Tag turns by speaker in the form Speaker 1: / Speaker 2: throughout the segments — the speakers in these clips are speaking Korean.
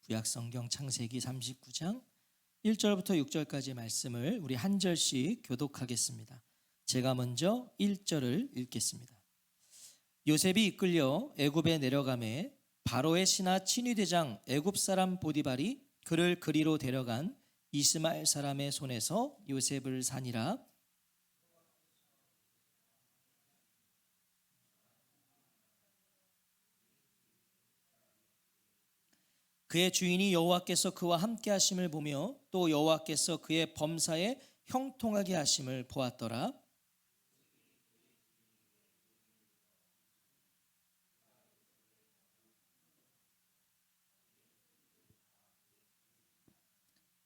Speaker 1: 구약성경 창세기 39장 1절부터 6절까지의 말씀을 우리 한 절씩 교독하겠습니다. 제가 먼저 1절을 읽겠습니다. 요셉이 이끌려 애굽에 내려가매 바로의 신하 친위대장 애굽 사람 보디발이 그를 그리로 데려간 이스마엘 사람의 손에서 요셉을 산이라. 그의 주인이 여호와께서 그와 함께 하심을 보며 또 여호와께서 그의 범사에 형통하게 하심을 보았더라.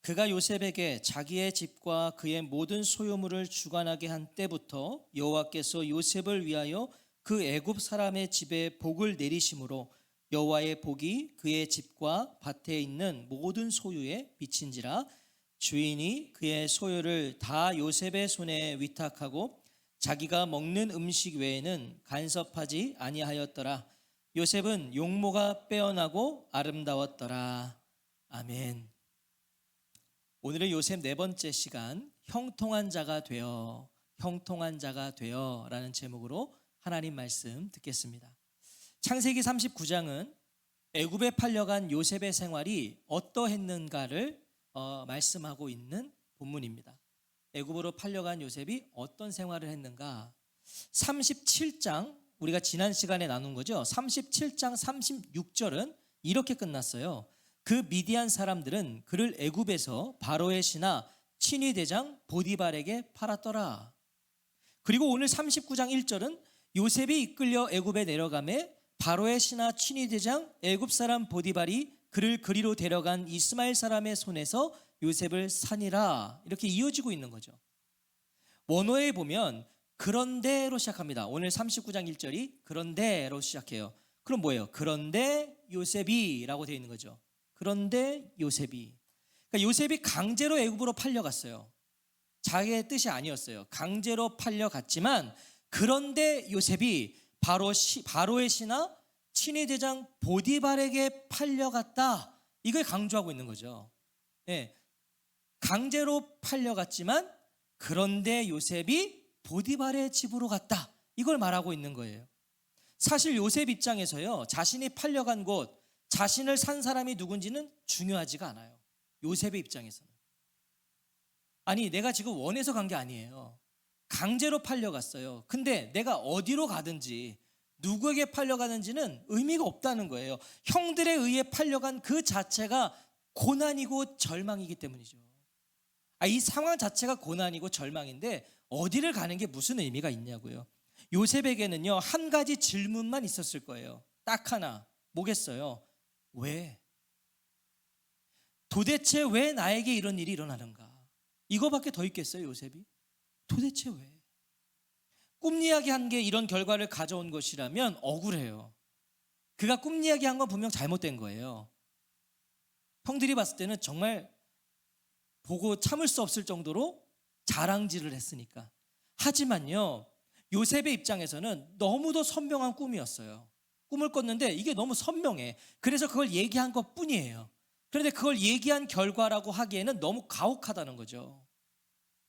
Speaker 1: 그가 요셉에게 자기의 집과 그의 모든 소유물을 주관하게 한 때부터 여호와께서 요셉을 위하여 그 애굽 사람의 집에 복을 내리심으로 여호와의 복이 그의 집과 밭에 있는 모든 소유에 비친지라. 주인이 그의 소유를 다 요셉의 손에 위탁하고 자기가 먹는 음식 외에는 간섭하지 아니하였더라. 요셉은 용모가 빼어나고 아름다웠더라. 아멘. 오늘은 요셉 네 번째 시간 형통한 자가 되어 라는 제목으로 하나님 말씀 듣겠습니다. 창세기 39장은 애굽에 팔려간 요셉의 생활이 어떠했는가를 말씀하고 있는 본문입니다. 애굽으로 팔려간 요셉이 어떤 생활을 했는가. 37장 우리가 지난 시간에 나눈 거죠. 37장 36절은 이렇게 끝났어요. 그 미디안 사람들은 그를 애굽에서 바로의 신하 친위대장 보디발에게 팔았더라. 그리고 오늘 39장 1절은 요셉이 이끌려 애굽에 내려가매 바로의 신하 친위대장 애굽 사람 보디발이 그를 그리로 데려간 이스마엘 사람의 손에서 요셉을 산이라. 이렇게 이어지고 있는 거죠. 원어에 보면 그런데로 시작합니다. 오늘 39장 1절이 그런데로 시작해요. 그럼 뭐예요? 그런데 요셉이 라고 되어 있는 거죠. 그런데 요셉이, 그러니까 요셉이 강제로 애굽으로 팔려갔어요. 자기의 뜻이 아니었어요. 강제로 팔려갔지만 그런데 요셉이 바로의 신하 친위대장 보디발에게 팔려갔다. 이걸 강조하고 있는 거죠. 네. 강제로 팔려갔지만 그런데 요셉이 보디발의 집으로 갔다. 이걸 말하고 있는 거예요. 사실 요셉 입장에서요, 자신이 팔려간 곳, 자신을 산 사람이 누군지는 중요하지가 않아요. 요셉의 입장에서는. 아니, 내가 지금 원해서 간 게 아니에요. 강제로 팔려갔어요. 근데 내가 어디로 가든지 누구에게 팔려가는지는 의미가 없다는 거예요. 형들에 의해 팔려간 그 자체가 고난이고 절망이기 때문이죠. 이 상황 자체가 고난이고 절망인데 어디를 가는 게 무슨 의미가 있냐고요. 요셉에게는요, 한 가지 질문만 있었을 거예요. 딱 하나. 뭐겠어요? 왜? 도대체 왜 나에게 이런 일이 일어나는가? 이거밖에 더 있겠어요, 요셉이? 도대체 왜? 꿈 이야기한 게 이런 결과를 가져온 것이라면 억울해요. 그가 꿈 이야기한 건 분명 잘못된 거예요. 형들이 봤을 때는 정말 보고 참을 수 없을 정도로 자랑질을 했으니까. 하지만요, 요셉의 입장에서는 너무도 선명한 꿈이었어요. 꿈을 꿨는데 이게 너무 선명해. 그래서 그걸 얘기한 것 뿐이에요. 그런데 그걸 얘기한 결과라고 하기에는 너무 가혹하다는 거죠.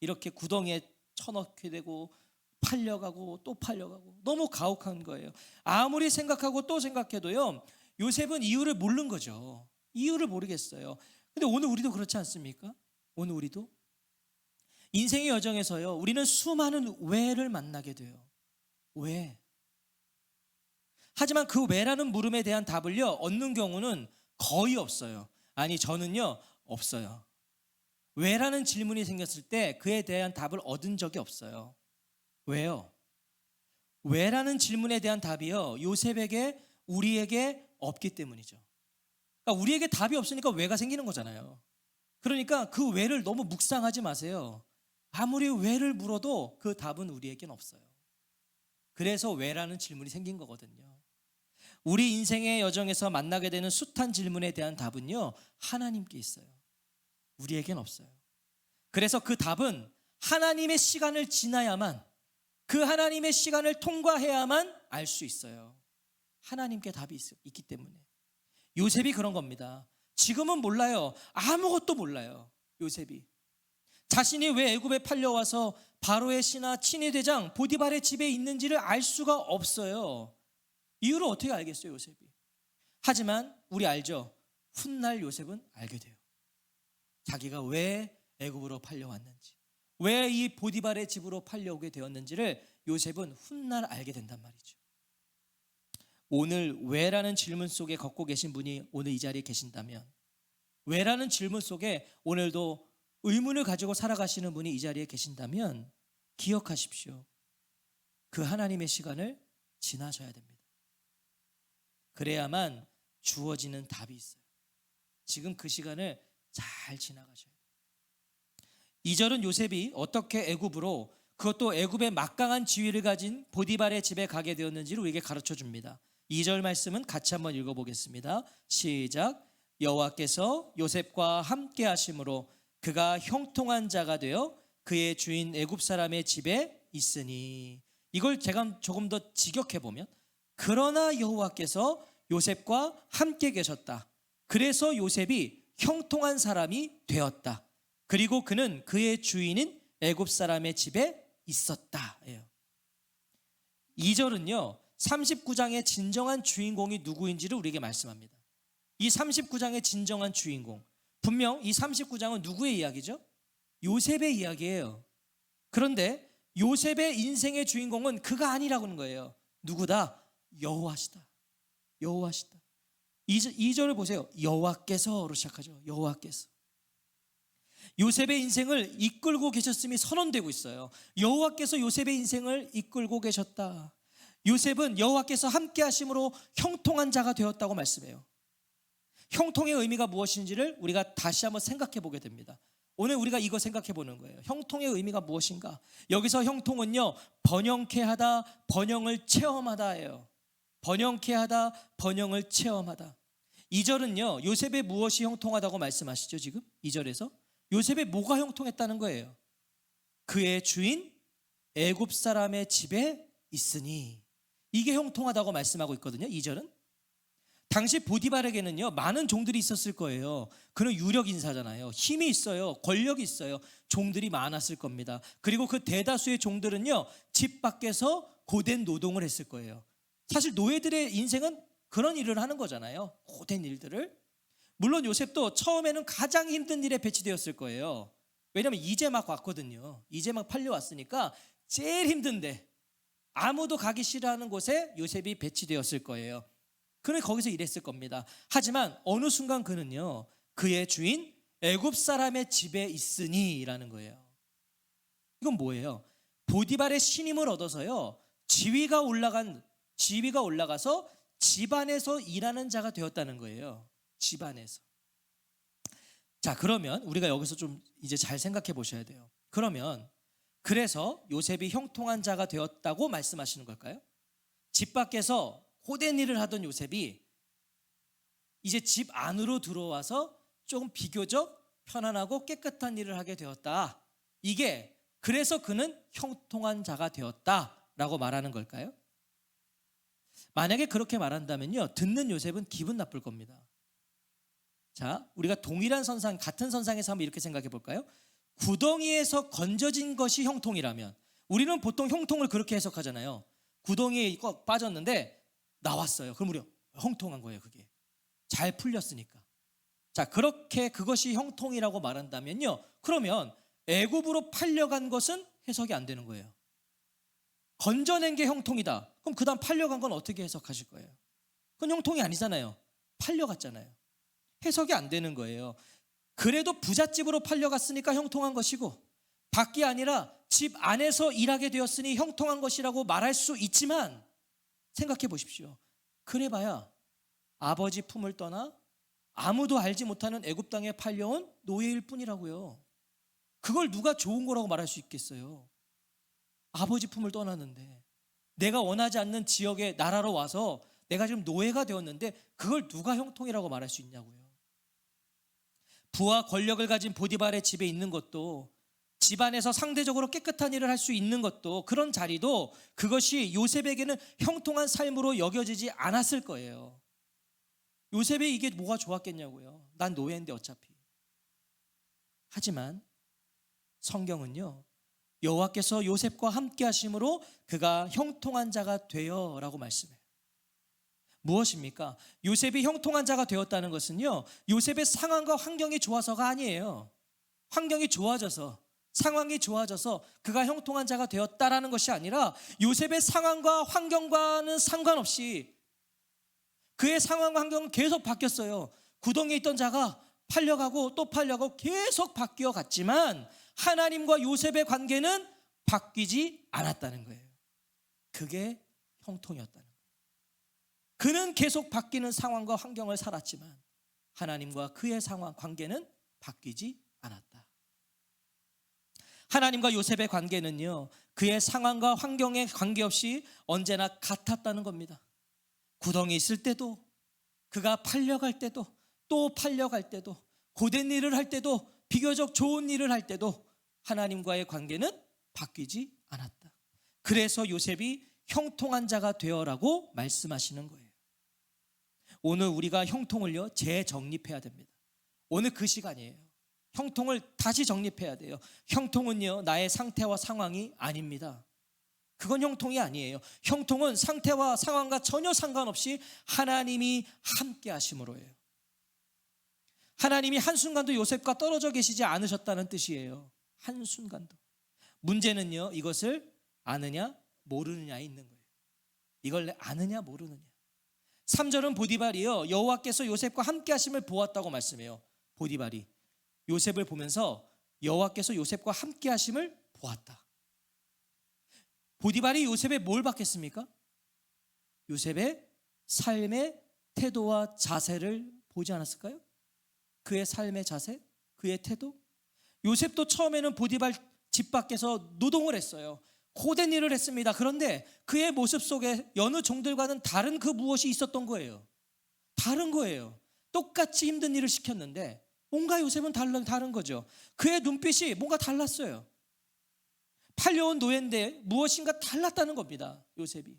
Speaker 1: 이렇게 구덩이에 쳐넣게 되고 팔려가고 또 팔려가고 너무 가혹한 거예요. 아무리 생각하고 또 생각해도요, 요셉은 이유를 모르는 거죠. 이유를 모르겠어요. 근데 오늘 우리도 그렇지 않습니까? 오늘 우리도 인생의 여정에서요, 우리는 수많은 왜를 만나게 돼요. 왜? 하지만 그 왜라는 물음에 대한 답을요, 얻는 경우는 거의 없어요. 아니, 저는요, 없어요. 왜라는 질문이 생겼을 때 그에 대한 답을 얻은 적이 없어요. 왜요? 왜라는 질문에 대한 답이요, 요셉에게, 우리에게 없기 때문이죠. 그러니까 우리에게 답이 없으니까 왜가 생기는 거잖아요. 그러니까 그 왜를 너무 묵상하지 마세요. 아무리 왜를 물어도 그 답은 우리에겐 없어요. 그래서 왜라는 질문이 생긴 거거든요. 우리 인생의 여정에서 만나게 되는 숱한 질문에 대한 답은요, 하나님께 있어요. 우리에겐 없어요. 그래서 그 답은 하나님의 시간을 지나야만, 그 하나님의 시간을 통과해야만 알 수 있어요. 하나님께 답이 있기 때문에. 요셉이 그런 겁니다. 지금은 몰라요. 아무것도 몰라요. 요셉이. 자신이 왜 애굽에 팔려와서 바로의 신하 친위대장 보디발의 집에 있는지를 알 수가 없어요. 이유를 어떻게 알겠어요, 요셉이? 하지만 우리 알죠? 훗날 요셉은 알게 돼요. 자기가 왜 애굽으로 팔려왔는지, 왜 이 보디발의 집으로 팔려오게 되었는지를 요셉은 훗날 알게 된단 말이죠. 오늘 왜라는 질문 속에 걷고 계신 분이 오늘 이 자리에 계신다면, 왜라는 질문 속에 오늘도 의문을 가지고 살아가시는 분이 이 자리에 계신다면 기억하십시오. 그 하나님의 시간을 지나셔야 됩니다. 그래야만 주어지는 답이 있어요. 지금 그 시간을 잘 지나가셔야 돼요. 2절은 요셉이 어떻게 애굽으로, 그것도 애굽의 막강한 지위를 가진 보디발의 집에 가게 되었는지를 우리에게 가르쳐 줍니다. 2절 말씀은 같이 한번 읽어보겠습니다. 시작. 여호와께서 요셉과 함께 하심으로 그가 형통한 자가 되어 그의 주인 애굽 사람의 집에 있으니. 이걸 제가 조금 더 직역해 보면, 그러나 여호와께서 요셉과 함께 계셨다. 그래서 요셉이 형통한 사람이 되었다. 그리고 그는 그의 주인인 애굽 사람의 집에 있었다. 2절은요 39장의 진정한 주인공이 누구인지를 우리에게 말씀합니다. 이 39장의 진정한 주인공, 분명 이 39장은 누구의 이야기죠? 요셉의 이야기예요. 그런데 요셉의 인생의 주인공은 그가 아니라고 하는 거예요. 누구다? 여호와시다. 여호와시다. 2절을 보세요. 여호와께서로 시작하죠. 여호와께서. 요셉의 인생을 이끌고 계셨음이 선언되고 있어요. 여호와께서 요셉의 인생을 이끌고 계셨다. 요셉은 여호와께서 함께 하심으로 형통한 자가 되었다고 말씀해요. 형통의 의미가 무엇인지를 우리가 다시 한번 생각해 보게 됩니다. 오늘 우리가 이거 생각해 보는 거예요. 형통의 의미가 무엇인가? 여기서 형통은요, 번영케 하다, 번영을 체험하다예요. 번영케 하다, 번영을 체험하다. 2절은요 요셉의 무엇이 형통하다고 말씀하시죠? 지금 2절에서 요셉의 뭐가 형통했다는 거예요? 그의 주인 애굽 사람의 집에 있으니. 이게 형통하다고 말씀하고 있거든요. 2절은 당시 보디발에게는요 많은 종들이 있었을 거예요. 그는 유력 인사잖아요. 힘이 있어요. 권력이 있어요. 종들이 많았을 겁니다. 그리고 그 대다수의 종들은요 집 밖에서 고된 노동을 했을 거예요. 사실 노예들의 인생은 그런 일을 하는 거잖아요. 고된 일들을. 물론 요셉도 처음에는 가장 힘든 일에 배치되었을 거예요. 왜냐하면 이제 막 왔거든요. 이제 막 팔려왔으니까 제일 힘든데, 아무도 가기 싫어하는 곳에 요셉이 배치되었을 거예요. 그는 거기서 일했을 겁니다. 하지만 어느 순간 그는요 그의 주인 애굽 사람의 집에 있으니 라는 거예요. 이건 뭐예요? 보디발의 신임을 얻어서요 지위가 올라가서 집안에서 일하는 자가 되었다는 거예요. 집안에서. 자, 그러면 우리가 여기서 좀 이제 잘 생각해 보셔야 돼요. 그러면 그래서 요셉이 형통한 자가 되었다고 말씀하시는 걸까요? 집 밖에서 호된 일을 하던 요셉이 이제 집 안으로 들어와서 조금 비교적 편안하고 깨끗한 일을 하게 되었다. 이게 그래서 그는 형통한 자가 되었다라고 말하는 걸까요? 만약에 그렇게 말한다면요 듣는 요셉은 기분 나쁠 겁니다. 자, 우리가 동일한 선상, 같은 선상에서 한번 이렇게 생각해 볼까요? 구덩이에서 건져진 것이 형통이라면, 우리는 보통 형통을 그렇게 해석하잖아요. 구덩이에 빠졌는데 나왔어요. 그럼 우리 형통한 거예요. 그게 잘 풀렸으니까. 자, 그렇게 그것이 형통이라고 말한다면요 그러면 애굽으로 팔려간 것은 해석이 안 되는 거예요. 건져낸 게 형통이다. 그럼 그 다음 팔려간 건 어떻게 해석하실 거예요? 그건 형통이 아니잖아요. 팔려갔잖아요. 해석이 안 되는 거예요. 그래도 부잣집으로 팔려갔으니까 형통한 것이고, 밖이 아니라 집 안에서 일하게 되었으니 형통한 것이라고 말할 수 있지만, 생각해 보십시오. 그래봐야 아버지 품을 떠나 아무도 알지 못하는 애굽 땅에 팔려온 노예일 뿐이라고요. 그걸 누가 좋은 거라고 말할 수 있겠어요? 아버지 품을 떠났는데, 내가 원하지 않는 지역의 나라로 와서 내가 지금 노예가 되었는데 그걸 누가 형통이라고 말할 수 있냐고요. 부와 권력을 가진 보디발의 집에 있는 것도, 집안에서 상대적으로 깨끗한 일을 할 수 있는 것도, 그런 자리도 그것이 요셉에게는 형통한 삶으로 여겨지지 않았을 거예요. 요셉이 이게 뭐가 좋았겠냐고요. 난 노예인데 어차피. 하지만 성경은요, 여호와께서 요셉과 함께 하심으로 그가 형통한 자가 되어라고 말씀해요. 무엇입니까? 요셉이 형통한 자가 되었다는 것은요, 요셉의 상황과 환경이 좋아서가 아니에요. 환경이 좋아져서, 상황이 좋아져서 그가 형통한 자가 되었다라는 것이 아니라 요셉의 상황과 환경과는 상관없이 그의 상황과 환경은 계속 바뀌었어요. 구덩이에 있던 자가 팔려가고 또 팔려가고 계속 바뀌어 갔지만 하나님과 요셉의 관계는 바뀌지 않았다는 거예요. 그게 형통이었다는 거예요. 그는 계속 바뀌는 상황과 환경을 살았지만 하나님과 그의 상황, 관계는 바뀌지 않았다. 하나님과 요셉의 관계는요, 그의 상황과 환경에 관계없이 언제나 같았다는 겁니다. 구덩이에 있을 때도, 그가 팔려갈 때도, 또 팔려갈 때도, 고된 일을 할 때도, 비교적 좋은 일을 할 때도 하나님과의 관계는 바뀌지 않았다. 그래서 요셉이 형통한 자가 되어라고 말씀하시는 거예요. 오늘 우리가 형통을요, 재정립해야 됩니다. 오늘 그 시간이에요. 형통을 다시 정립해야 돼요. 형통은요, 나의 상태와 상황이 아닙니다. 그건 형통이 아니에요. 형통은 상태와 상황과 전혀 상관없이 하나님이 함께 하심으로예요. 하나님이 한순간도 요셉과 떨어져 계시지 않으셨다는 뜻이에요. 한순간도. 문제는요, 이것을 아느냐 모르느냐에 있는 거예요. 이걸 아느냐 모르느냐. 3절은 보디발이요, 여호와께서 요셉과 함께 하심을 보았다고 말씀해요. 보디발이 요셉을 보면서 여호와께서 요셉과 함께 하심을 보았다. 보디발이 요셉의 뭘 봤겠습니까? 요셉의 삶의 태도와 자세를 보지 않았을까요? 그의 삶의 자세, 그의 태도. 요셉도 처음에는 보디발 집 밖에서 노동을 했어요. 고된 일을 했습니다. 그런데 그의 모습 속에 여느 종들과는 다른 그 무엇이 있었던 거예요. 다른 거예요. 똑같이 힘든 일을 시켰는데 뭔가 요셉은 다른 거죠. 그의 눈빛이 뭔가 달랐어요. 팔려온 노예인데 무엇인가 달랐다는 겁니다, 요셉이.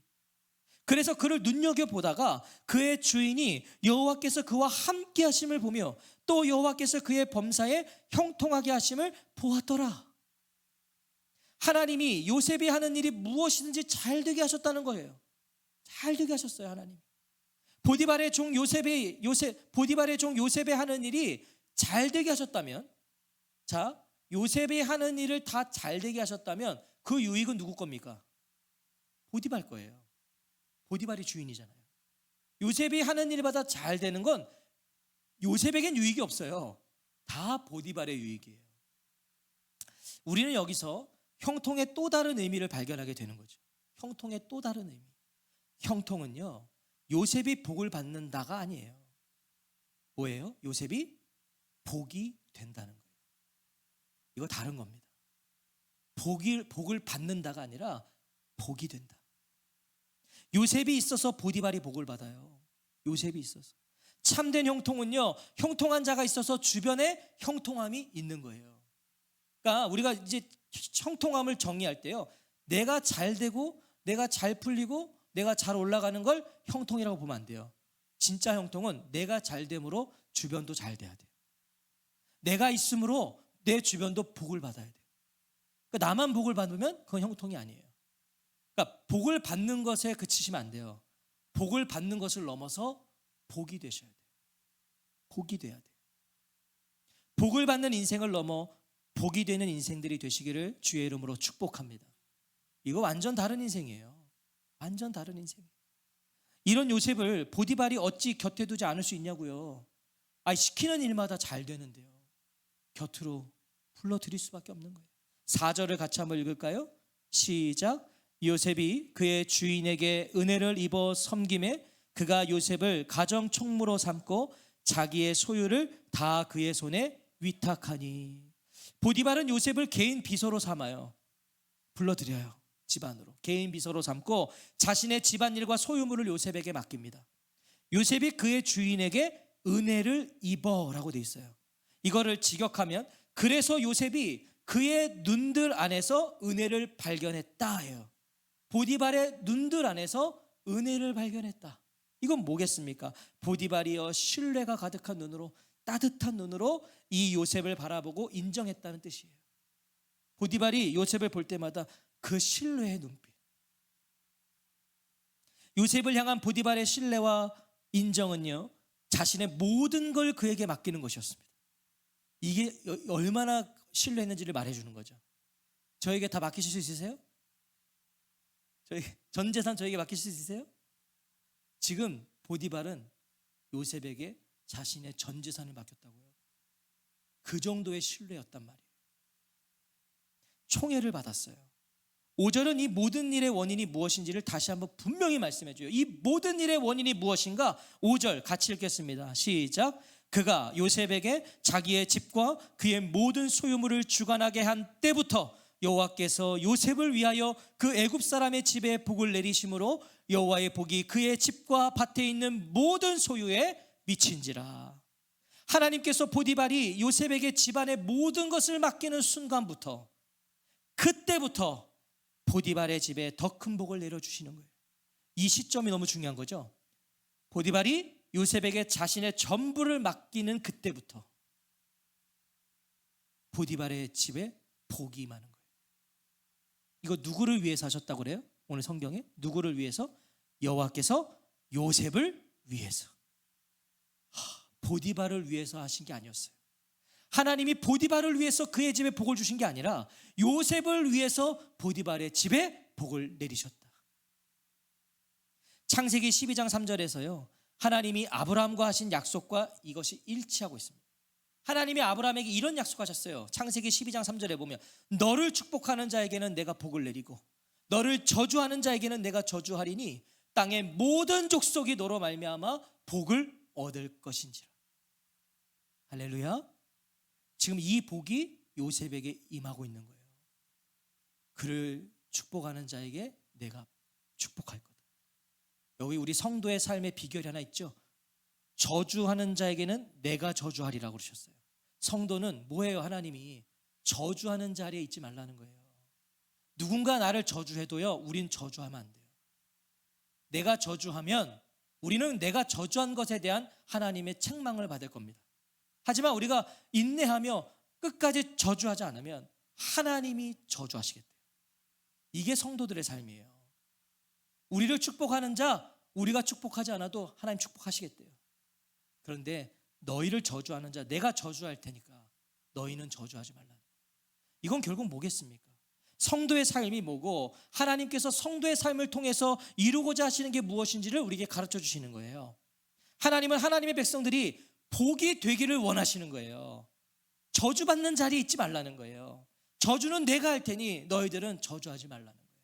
Speaker 1: 그래서 그를 눈여겨보다가 그의 주인이 여호와께서 그와 함께 하심을 보며 또 여호와께서 그의 범사에 형통하게 하심을 보았더라. 하나님이 요셉이 하는 일이 무엇이든지 잘 되게 하셨다는 거예요. 잘 되게 하셨어요, 하나님. 보디발의 종 요셉의 하는 일이 잘 되게 하셨다면, 자, 요셉이 하는 일을 다 잘 되게 하셨다면 그 유익은 누구 겁니까? 보디발 거예요. 보디발이 주인이잖아요. 요셉이 하는 일마다 잘 되는 건 요셉에겐 유익이 없어요. 다 보디발의 유익이에요. 우리는 여기서 형통의 또 다른 의미를 발견하게 되는 거죠. 형통의 또 다른 의미. 형통은요, 요셉이 복을 받는다가 아니에요. 뭐예요? 요셉이 복이 된다는 거예요. 이거 다른 겁니다. 복을 받는다가 아니라 복이 된다. 요셉이 있어서 보디발이 복을 받아요. 요셉이 있어서. 참된 형통은요, 형통한 자가 있어서 주변에 형통함이 있는 거예요. 그러니까 우리가 이제 형통함을 정의할 때요, 내가 잘 되고 내가 잘 풀리고 내가 잘 올라가는 걸 형통이라고 보면 안 돼요. 진짜 형통은 내가 잘 됨으로 주변도 잘 돼야 돼요. 내가 있음으로 내 주변도 복을 받아야 돼요. 그러니까 나만 복을 받으면 그건 형통이 아니에요. 그러니까 복을 받는 것에 그치시면 안 돼요. 복을 받는 것을 넘어서 복이 되셔야 돼요. 복이 돼야 돼요. 복을 받는 인생을 넘어 복이 되는 인생들이 되시기를 주의 이름으로 축복합니다. 이거 완전 다른 인생이에요. 완전 다른 인생이에요. 이런 요셉을 보디발이 어찌 곁에 두지 않을 수 있냐고요. 시키는 일마다 잘 되는데요, 곁으로 불러들일 수밖에 없는 거예요. 4절을 같이 한번 읽을까요? 시작. 요셉이 그의 주인에게 은혜를 입어 섬김에 그가 요셉을 가정 총무로 삼고 자기의 소유를 다 그의 손에 위탁하니. 보디발은 요셉을 개인 비서로 삼아요. 불러들여요. 집안으로 개인 비서로 삼고 자신의 집안일과 소유물을 요셉에게 맡깁니다. 요셉이 그의 주인에게 은혜를 입어라고 돼 있어요. 이거를 직역하면 그래서 요셉이 그의 눈들 안에서 은혜를 발견했다 해요. 보디발의 눈들 안에서 은혜를 발견했다. 이건 뭐겠습니까? 보디발이여 신뢰가 가득한 눈으로, 따뜻한 눈으로 이 요셉을 바라보고 인정했다는 뜻이에요. 보디발이 요셉을 볼 때마다 그 신뢰의 눈빛, 요셉을 향한 보디발의 신뢰와 인정은요, 자신의 모든 걸 그에게 맡기는 것이었습니다. 이게 얼마나 신뢰했는지를 말해주는 거죠. 저에게 다 맡기실 수 있으세요? 전 재산 저에게 맡기실 수 있으세요? 지금 보디발은 요셉에게 자신의 전 재산을 맡겼다고요. 그 정도의 신뢰였단 말이에요. 총애를 받았어요. 5절은 이 모든 일의 원인이 무엇인지를 다시 한번 분명히 말씀해 줘요. 이 모든 일의 원인이 무엇인가? 5절 같이 읽겠습니다. 시작. 그가 요셉에게 자기의 집과 그의 모든 소유물을 주관하게 한 때부터 여호와께서 요셉을 위하여 그 애굽 사람의 집에 복을 내리심으로 여호와의 복이 그의 집과 밭에 있는 모든 소유에 미친지라. 하나님께서 보디발이 요셉에게 집안의 모든 것을 맡기는 순간부터, 그때부터 보디발의 집에 더 큰 복을 내려주시는 거예요. 이 시점이 너무 중요한 거죠. 보디발이 요셉에게 자신의 전부를 맡기는 그때부터 보디발의 집에 복이 임하는 거예요. 이거 누구를 위해서 하셨다고 그래요? 오늘 성경에 누구를 위해서? 여호와께서 요셉을 위해서. 보디발을 위해서 하신 게 아니었어요. 하나님이 보디발을 위해서 그의 집에 복을 주신 게 아니라 요셉을 위해서 보디발의 집에 복을 내리셨다. 창세기 12장 3절에서요, 하나님이 아브라함과 하신 약속과 이것이 일치하고 있습니다. 하나님이 아브라함에게 이런 약속하셨어요. 창세기 12장 3절에 보면 너를 축복하는 자에게는 내가 복을 내리고 너를 저주하는 자에게는 내가 저주하리니 땅의 모든 족속이 너로 말미암아 복을 얻을 것인지라. 할렐루야. 지금 이 복이 요셉에게 임하고 있는 거예요. 그를 축복하는 자에게 내가 축복할 거다. 여기 우리 성도의 삶의 비결이 하나 있죠. 저주하는 자에게는 내가 저주하리라고 그러셨어요. 성도는 뭐예요? 하나님이 저주하는 자리에 있지 말라는 거예요. 누군가 나를 저주해도요, 우린 저주하면 안 돼요. 내가 저주하면 우리는 내가 저주한 것에 대한 하나님의 책망을 받을 겁니다. 하지만 우리가 인내하며 끝까지 저주하지 않으면 하나님이 저주하시겠대요. 이게 성도들의 삶이에요. 우리를 축복하는 자, 우리가 축복하지 않아도 하나님 축복하시겠대요. 그런데 너희를 저주하는 자, 내가 저주할 테니까 너희는 저주하지 말라는 거예요. 이건 결국 뭐겠습니까? 성도의 삶이 뭐고 하나님께서 성도의 삶을 통해서 이루고자 하시는 게 무엇인지를 우리에게 가르쳐 주시는 거예요. 하나님은 하나님의 백성들이 복이 되기를 원하시는 거예요. 저주받는 자리에 있지 말라는 거예요. 저주는 내가 할 테니 너희들은 저주하지 말라는 거예요.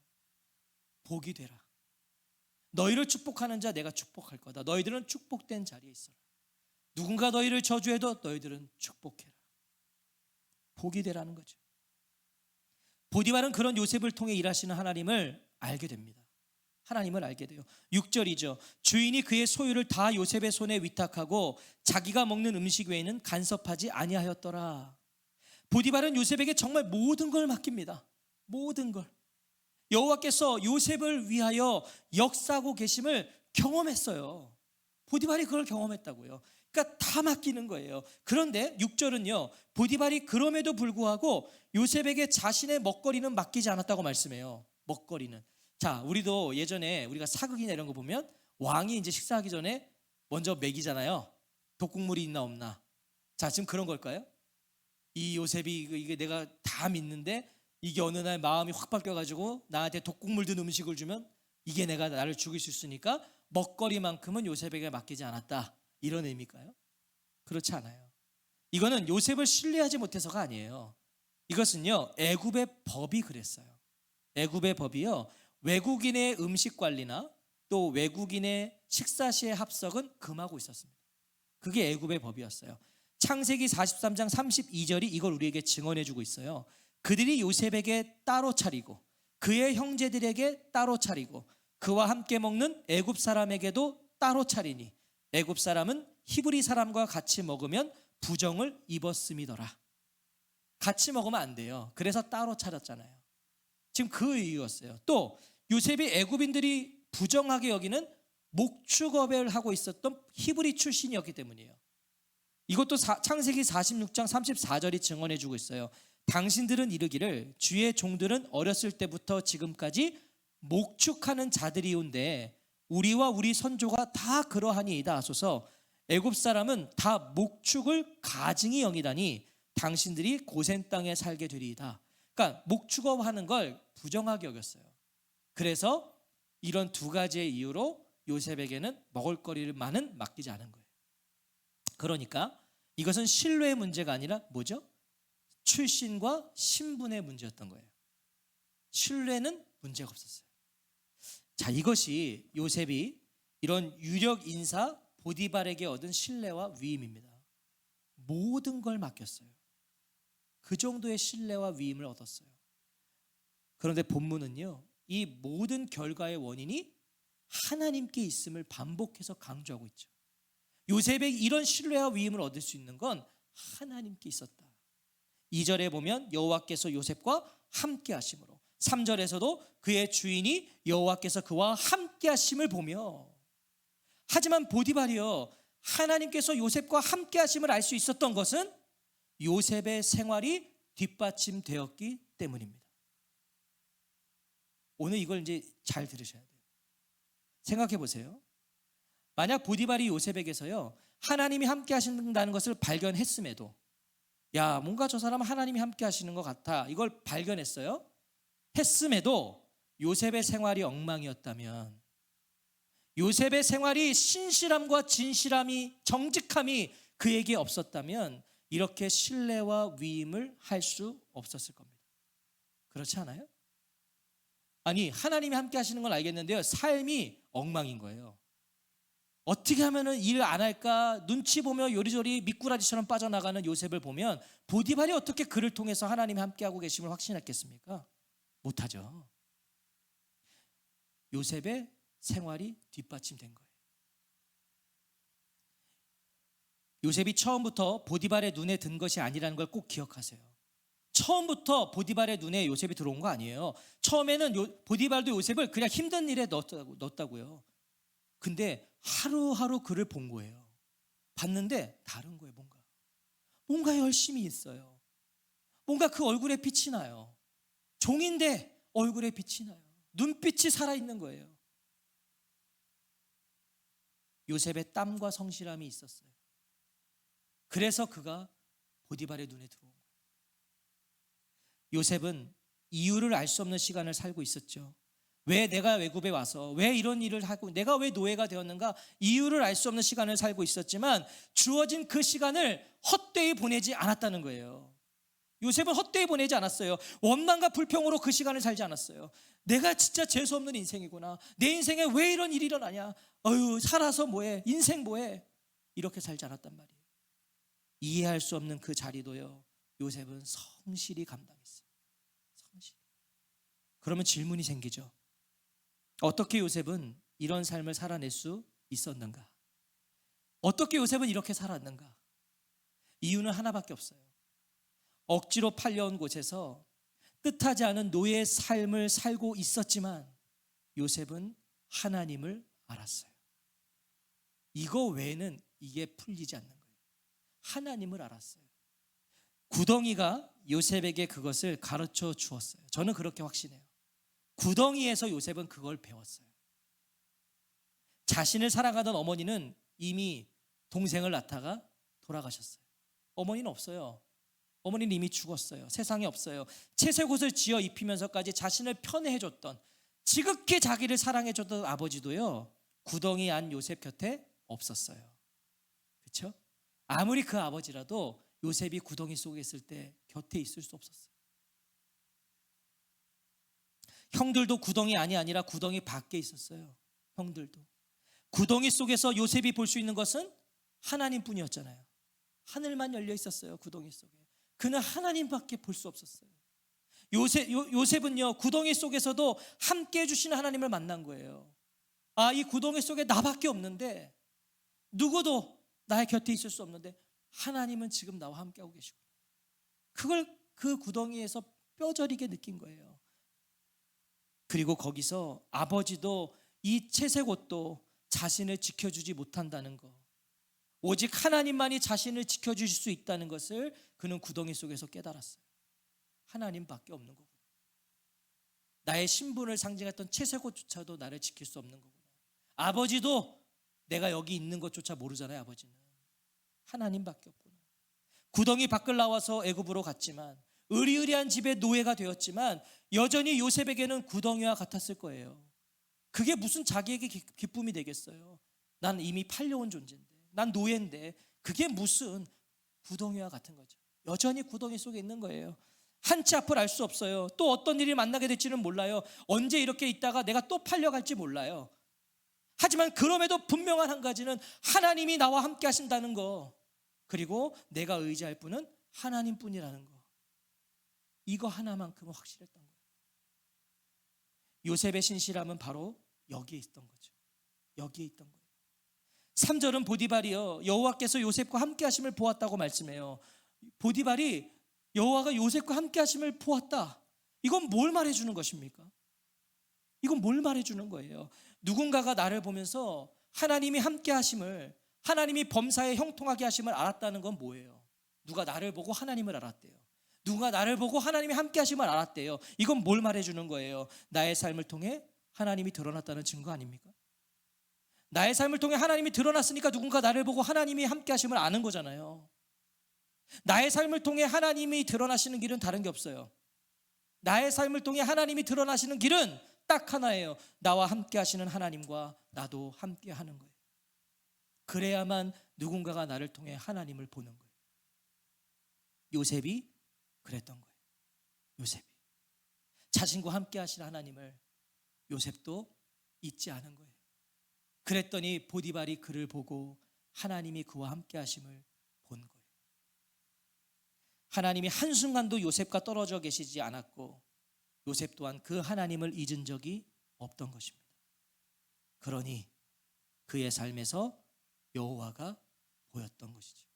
Speaker 1: 복이 되라. 너희를 축복하는 자 내가 축복할 거다. 너희들은 축복된 자리에 있어라. 누군가 너희를 저주해도 너희들은 축복해라. 복이 되라는 거죠. 보디발은 그런 요셉을 통해 일하시는 하나님을 알게 됩니다. 하나님을 알게 돼요. 6절이죠. 주인이 그의 소유를 다 요셉의 손에 위탁하고 자기가 먹는 음식 외에는 간섭하지 아니하였더라. 보디발은 요셉에게 정말 모든 걸 맡깁니다. 모든 걸. 여호와께서 요셉을 위하여 역사하고 계심을 경험했어요. 보디발이 그걸 경험했다고요. 그러니까 다 맡기는 거예요. 그런데 6절은요, 보디발이 그럼에도 불구하고 요셉에게 자신의 먹거리는 맡기지 않았다고 말씀해요. 먹거리는. 자, 우리도 예전에 우리가 사극이나 이런 거 보면 왕이 이제 식사하기 전에 먼저 먹이잖아요. 독국물이 있나 없나. 자, 지금 그런 걸까요? 이 요셉이 이게 내가 다 믿는데 이게 어느 날 마음이 확 바뀌어가지고 나한테 독국물 든 음식을 주면 이게 내가 나를 죽일 수 있으니까 먹거리만큼은 요셉에게 맡기지 않았다. 이런 의미일까요? 그렇지 않아요. 이거는 요셉을 신뢰하지 못해서가 아니에요. 이것은요, 애굽의 법이 그랬어요. 애굽의 법이요, 외국인의 음식 관리나 또 외국인의 식사 시의 합석은 금하고 있었습니다. 그게 애굽의 법이었어요. 창세기 43장 32절이 이걸 우리에게 증언해주고 있어요. 그들이 요셉에게 따로 차리고 그의 형제들에게 따로 차리고 그와 함께 먹는 애굽 사람에게도 따로 차리니 애굽 사람은 히브리 사람과 같이 먹으면 부정을 입었음이더라. 같이 먹으면 안 돼요. 그래서 따로 차렸잖아요. 지금 그 이유였어요. 또 요셉이 애굽인들이 부정하게 여기는 목축업을 하고 있었던 히브리 출신이었기 때문이에요. 이것도 창세기 46장 34절이 증언해 주고 있어요. 당신들은 이르기를 주의 종들은 어렸을 때부터 지금까지 목축하는 자들이온데 우리와 우리 선조가 다 그러하니이다 하소서. 애굽 사람은 다 목축을 가증히 여기다니 당신들이 고센 땅에 살게 되리이다. 그러니까 목축업 하는 걸 부정하게 여겼어요. 그래서 이런 두 가지의 이유로 요셉에게는 먹을거리만은 맡기지 않은 거예요. 그러니까 이것은 신뢰의 문제가 아니라 뭐죠? 출신과 신분의 문제였던 거예요. 신뢰는 문제가 없었어요. 자, 이것이 요셉이 이런 유력 인사 보디발에게 얻은 신뢰와 위임입니다. 모든 걸 맡겼어요. 그 정도의 신뢰와 위임을 얻었어요. 그런데 본문은요, 이 모든 결과의 원인이 하나님께 있음을 반복해서 강조하고 있죠. 요셉에게 이런 신뢰와 위임을 얻을 수 있는 건 하나님께 있었다. 2절에 보면 여호와께서 요셉과 함께 하심으로, 3절에서도 그의 주인이 여호와께서 그와 함께 하심을 보며, 하지만 보디발이요, 하나님께서 요셉과 함께 하심을 알 수 있었던 것은 요셉의 생활이 뒷받침되었기 때문입니다. 오늘 이걸 이제 잘 들으셔야 돼요. 생각해 보세요. 만약 보디발이 요셉에게서요, 하나님이 함께 하신다는 것을 발견했음에도, 야, 뭔가 저 사람은 하나님이 함께 하시는 것 같아, 이걸 발견했어요. 했음에도 요셉의 생활이 엉망이었다면, 요셉의 생활이 신실함과 진실함이, 정직함이 그에게 없었다면 이렇게 신뢰와 위임을 할 수 없었을 겁니다. 그렇지 않아요? 아니, 하나님이 함께 하시는 건 알겠는데요, 삶이 엉망인 거예요. 어떻게 하면 일을 안 할까 눈치 보며 요리조리 미꾸라지처럼 빠져나가는 요셉을 보면 보디발이 어떻게 그를 통해서 하나님이 함께하고 계심을 확신했겠습니까? 못하죠. 요셉의 생활이 뒷받침된 거예요. 요셉이 처음부터 보디발의 눈에 든 것이 아니라는 걸 꼭 기억하세요. 처음부터 보디발의 눈에 요셉이 들어온 거 아니에요. 처음에는 보디발도 요셉을 그냥 힘든 일에 넣었다고요. 근데 하루하루 그를 본 거예요. 봤는데 다른 거예요. 뭔가 열심히 있어요. 뭔가 그 얼굴에 빛이 나요. 종인데 얼굴에 빛이 나요. 눈빛이 살아있는 거예요. 요셉의 땀과 성실함이 있었어요. 그래서 그가 보디발의 눈에 들어온 거예요. 요셉은 이유를 알 수 없는 시간을 살고 있었죠. 왜 내가 외국에 와서 왜 이런 일을 하고 내가 왜 노예가 되었는가, 이유를 알 수 없는 시간을 살고 있었지만 주어진 그 시간을 헛되이 보내지 않았다는 거예요. 요셉은 헛되이 보내지 않았어요. 원망과 불평으로 그 시간을 살지 않았어요. 내가 진짜 재수없는 인생이구나, 내 인생에 왜 이런 일이 일어나냐, 살아서 뭐해, 인생 뭐해, 이렇게 살지 않았단 말이에요. 이해할 수 없는 그 자리도요, 요셉은 성실히 감당했어요. 성실히. 그러면 질문이 생기죠. 어떻게 요셉은 이런 삶을 살아낼 수 있었는가? 어떻게 요셉은 이렇게 살았는가? 이유는 하나밖에 없어요. 억지로 팔려온 곳에서 뜻하지 않은 노예의 삶을 살고 있었지만 요셉은 하나님을 알았어요. 이거 외에는 이게 풀리지 않는 거예요. 하나님을 알았어요. 구덩이가 요셉에게 그것을 가르쳐 주었어요. 저는 그렇게 확신해요. 구덩이에서 요셉은 그걸 배웠어요. 자신을 사랑하던 어머니는 이미 동생을 낳다가 돌아가셨어요. 어머니는 없어요. 어머니는 이미 죽었어요. 세상에 없어요. 채색옷을 지어 입히면서까지 자신을 편애해줬던, 지극히 자기를 사랑해줬던 아버지도요, 구덩이 안 요셉 곁에 없었어요. 그렇죠? 아무리 그 아버지라도 요셉이 구덩이 속에 있을 때 곁에 있을 수 없었어요. 형들도 구덩이 안이 아니라 구덩이 밖에 있었어요. 형들도. 구덩이 속에서 요셉이 볼 수 있는 것은 하나님뿐이었잖아요. 하늘만 열려 있었어요. 구덩이 속에. 그는 하나님밖에 볼 수 없었어요. 요셉은요, 구덩이 속에서도 함께 해주시는 하나님을 만난 거예요. 이 구덩이 속에 나밖에 없는데, 누구도 나의 곁에 있을 수 없는데 하나님은 지금 나와 함께하고 계시고, 그걸 그 구덩이에서 뼈저리게 느낀 거예요. 그리고 거기서 아버지도 이 채색 옷도 자신을 지켜주지 못한다는 것, 오직 하나님만이 자신을 지켜주실 수 있다는 것을 그는 구덩이 속에서 깨달았어요. 하나님밖에 없는 거구나. 나의 신분을 상징했던 채색옷조차도 나를 지킬 수 없는 거구나. 아버지도 내가 여기 있는 것조차 모르잖아요. 아버지는 하나님밖에 없구나. 구덩이 밖을 나와서 애굽으로 갔지만, 의리의리한 집의 노예가 되었지만 여전히 요셉에게는 구덩이와 같았을 거예요. 그게 무슨 자기에게 기쁨이 되겠어요. 난 이미 팔려온 존재인데, 난 노예인데, 그게 무슨 구덩이와 같은 거죠. 여전히 구덩이 속에 있는 거예요. 한치 앞을 알 수 없어요. 또 어떤 일이 만나게 될지는 몰라요. 언제 이렇게 있다가 내가 또 팔려갈지 몰라요. 하지만 그럼에도 분명한 한 가지는 하나님이 나와 함께 하신다는 거, 그리고 내가 의지할 분은 하나님뿐이라는 거, 이거 하나만큼은 확실했던 거예요. 요셉의 신실함은 바로 여기에 있던 거죠. 여기에 있던 거예요. 3절은 보디발이요, 여호와께서 요셉과 함께 하심을 보았다고 말씀해요. 보디발이 여호와가 요셉과 함께 하심을 보았다. 이건 뭘 말해주는 것입니까? 이건 뭘 말해주는 거예요? 누군가가 나를 보면서 하나님이 함께 하심을, 하나님이 범사에 형통하게 하심을 알았다는 건 뭐예요? 누가 나를 보고 하나님을 알았대요. 누가 나를 보고 하나님이 함께 하심을 알았대요. 이건 뭘 말해주는 거예요? 나의 삶을 통해 하나님이 드러났다는 증거 아닙니까? 나의 삶을 통해 하나님이 드러났으니까 누군가 나를 보고 하나님이 함께 하심을 아는 거잖아요. 나의 삶을 통해 하나님이 드러나시는 길은 다른 게 없어요. 나의 삶을 통해 하나님이 드러나시는 길은 딱 하나예요. 나와 함께 하시는 하나님과 나도 함께 하는 거예요. 그래야만 누군가가 나를 통해 하나님을 보는 거예요. 요셉이 그랬던 거예요. 요셉이 자신과 함께 하시는 하나님을 요셉도 잊지 않은 거예요. 그랬더니 보디발이 그를 보고 하나님이 그와 함께 하심을 본 거예요. 하나님이 한순간도 요셉과 떨어져 계시지 않았고, 요셉 또한 그 하나님을 잊은 적이 없던 것입니다. 그러니 그의 삶에서 여호와가 보였던 것이죠.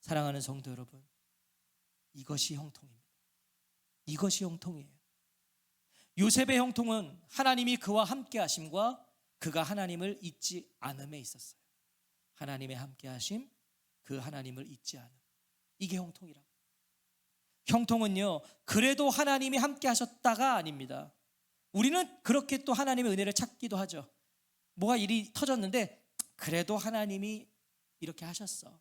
Speaker 1: 사랑하는 성도 여러분, 이것이 형통입니다. 이것이 형통이에요. 요셉의 형통은 하나님이 그와 함께 하심과 그가 하나님을 잊지 않음에 있었어요. 하나님의 함께 하심, 그 하나님을 잊지 않음, 이게 형통이라고. 형통은요, 그래도 하나님이 함께 하셨다가 아닙니다. 우리는 그렇게 또 하나님의 은혜를 찾기도 하죠. 뭐가 일이 터졌는데 그래도 하나님이 이렇게 하셨어,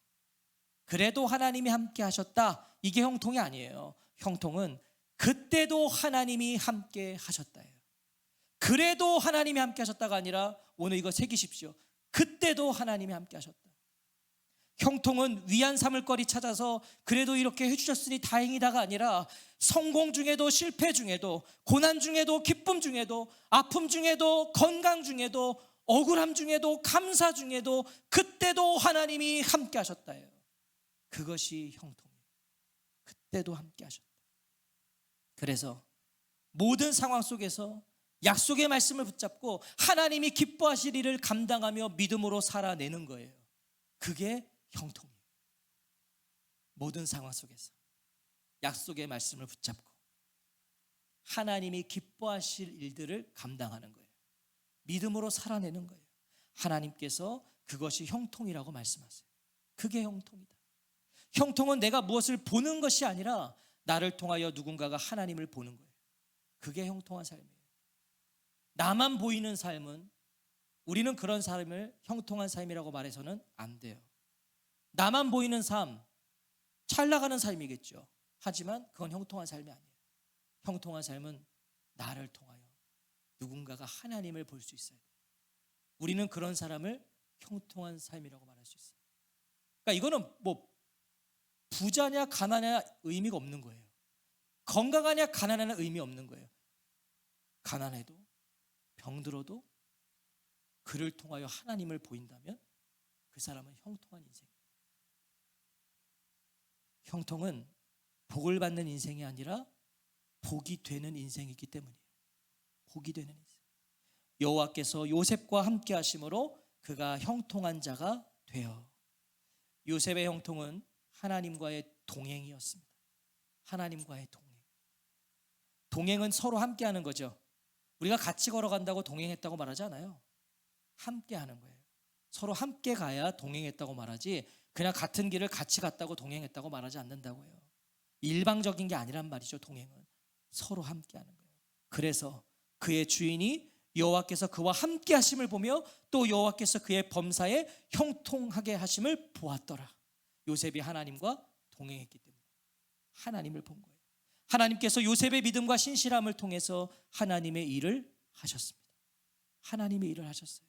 Speaker 1: 그래도 하나님이 함께 하셨다, 이게 형통이 아니에요. 형통은 그때도 하나님이 함께 하셨다예요. 그래도 하나님이 함께 하셨다가 아니라, 오늘 이거 새기십시오. 그때도 하나님이 함께 하셨다. 형통은 위안 삼을 거리 찾아서 그래도 이렇게 해주셨으니 다행이다가 아니라, 성공 중에도 실패 중에도, 고난 중에도 기쁨 중에도, 아픔 중에도 건강 중에도, 억울함 중에도 감사 중에도 그때도 하나님이 함께 하셨다예요. 그것이 형통이에요. 그때도 함께 하셨다. 그래서 모든 상황 속에서 약속의 말씀을 붙잡고 하나님이 기뻐하실 일을 감당하며 믿음으로 살아내는 거예요. 그게 형통이에요. 모든 상황 속에서 약속의 말씀을 붙잡고 하나님이 기뻐하실 일들을 감당하는 거예요. 믿음으로 살아내는 거예요. 하나님께서 그것이 형통이라고 말씀하세요. 그게 형통이다. 형통은 내가 무엇을 보는 것이 아니라 나를 통하여 누군가가 하나님을 보는 거예요. 그게 형통한 삶이에요. 나만 보이는 삶은, 우리는 그런 삶을 형통한 삶이라고 말해서는 안 돼요. 나만 보이는 삶, 잘 나가는 삶이겠죠. 하지만 그건 형통한 삶이 아니에요. 형통한 삶은 나를 통하여 누군가가 하나님을 볼 수 있어야 돼요. 우리는 그런 사람을 형통한 삶이라고 말할 수 있어요. 그러니까 이거는 뭐 부자냐 가난하냐 의미가 없는 거예요. 건강하냐 가난하냐 의미 없는 거예요. 가난해도 병들어도 그를 통하여 하나님을 보인다면 그 사람은 형통한 인생이에요. 형통은 복을 받는 인생이 아니라 복이 되는 인생이기 때문이에요. 복이 되는 인생. 여호와께서 요셉과 함께 하심으로 그가 형통한 자가 되어. 요셉의 형통은 하나님과의 동행이었습니다. 하나님과의 동행. 동행은 서로 함께 하는 거죠. 우리가 같이 걸어간다고 동행했다고 말하지 않아요. 함께 하는 거예요. 서로 함께 가야 동행했다고 말하지, 그냥 같은 길을 같이 갔다고 동행했다고 말하지 않는다고요. 일방적인 게 아니란 말이죠. 동행은 서로 함께 하는 거예요. 그래서 그의 주인이 여호와께서 그와 함께 하심을 보며 또 여호와께서 그의 범사에 형통하게 하심을 보았더라. 요셉이 하나님과 동행했기 때문에 하나님을 본 거예요. 하나님께서 요셉의 믿음과 신실함을 통해서 하나님의 일을 하셨습니다. 하나님의 일을 하셨어요.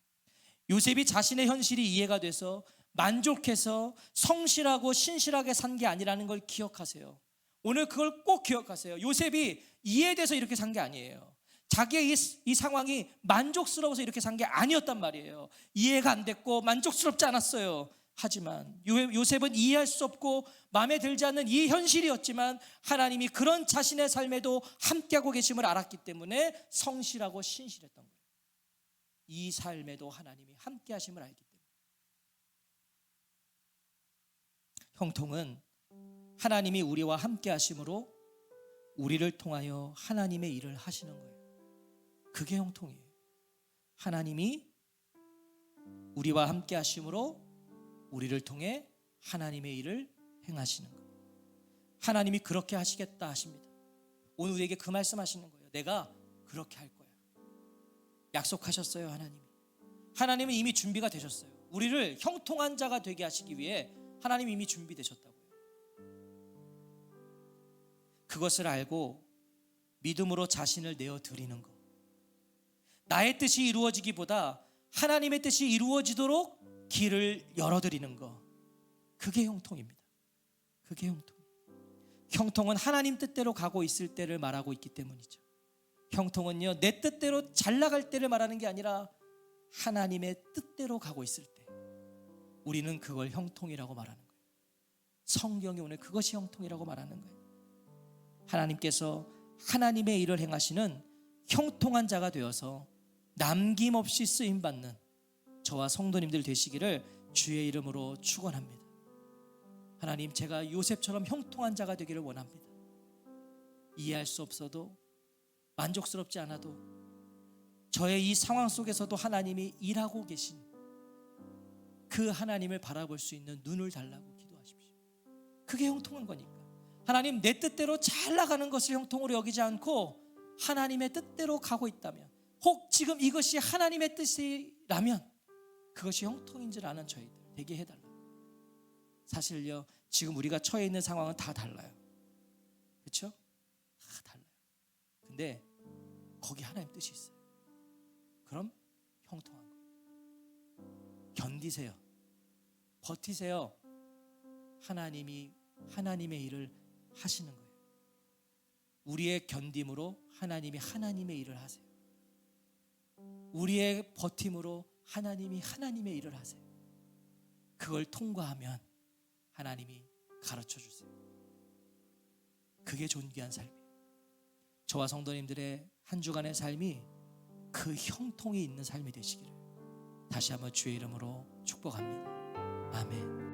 Speaker 1: 요셉이 자신의 현실이 이해가 돼서 만족해서 성실하고 신실하게 산 게 아니라는 걸 기억하세요. 오늘 그걸 꼭 기억하세요. 요셉이 이해돼서 이렇게 산 게 아니에요. 자기의 이 상황이 만족스러워서 이렇게 산 게 아니었단 말이에요. 이해가 안 됐고 만족스럽지 않았어요. 하지만 요셉은 이해할 수 없고 마음에 들지 않는 이 현실이었지만 하나님이 그런 자신의 삶에도 함께하고 계심을 알았기 때문에 성실하고 신실했던 거예요. 이 삶에도 하나님이 함께하심을 알기 때문에. 형통은 하나님이 우리와 함께하심으로 우리를 통하여 하나님의 일을 하시는 거예요. 그게 형통이에요. 하나님이 우리와 함께하심으로 우리를 통해 하나님의 일을 행하시는 거예요. 하나님이 그렇게 하시겠다 하십니다. 오늘 우리에게 그 말씀하시는 거예요. 내가 그렇게 할 거야. 약속하셨어요. 하나님은 이미 준비가 되셨어요. 우리를 형통한 자가 되게 하시기 위해 하나님이 이미 준비되셨다고요. 그것을 알고 믿음으로 자신을 내어드리는 것, 나의 뜻이 이루어지기보다 하나님의 뜻이 이루어지도록 길을 열어드리는 것, 그게 형통입니다. 그게 형통. 형통은 하나님 뜻대로 가고 있을 때를 말하고 있기 때문이죠. 형통은요, 내 뜻대로 잘 나갈 때를 말하는 게 아니라 하나님의 뜻대로 가고 있을 때 우리는 그걸 형통이라고 말하는 거예요. 성경이 오늘 그것이 형통이라고 말하는 거예요. 하나님께서 하나님의 일을 행하시는 형통한 자가 되어서 남김없이 쓰임받는 저와 성도님들 되시기를 주의 이름으로 축원합니다. 하나님, 제가 요셉처럼 형통한 자가 되기를 원합니다. 이해할 수 없어도, 만족스럽지 않아도, 저의 이 상황 속에서도 하나님이 일하고 계신 그 하나님을 바라볼 수 있는 눈을 달라고 기도하십시오. 그게 형통한 거니까. 하나님, 내 뜻대로 잘 나가는 것을 형통으로 여기지 않고 하나님의 뜻대로 가고 있다면, 혹 지금 이것이 하나님의 뜻이라면 그것이 형통인 줄 아는 저희들 되게 해달라요. 사실요, 지금 우리가 처해 있는 상황은 다 달라요. 그렇죠? 다 달라요. 근데 거기 하나님 뜻이 있어요. 그럼 형통한 거예요. 견디세요. 버티세요. 하나님이 하나님의 일을 하시는 거예요. 우리의 견딤으로 하나님이 하나님의 일을 하세요. 우리의 버팀으로 하나님이 하나님의 일을 하세요. 그걸 통과하면 하나님이 가르쳐 주세요. 그게 존귀한 삶이에요. 저와 성도님들의 한 주간의 삶이 그 형통이 있는 삶이 되시기를 다시 한번 주의 이름으로 축복합니다. 아멘.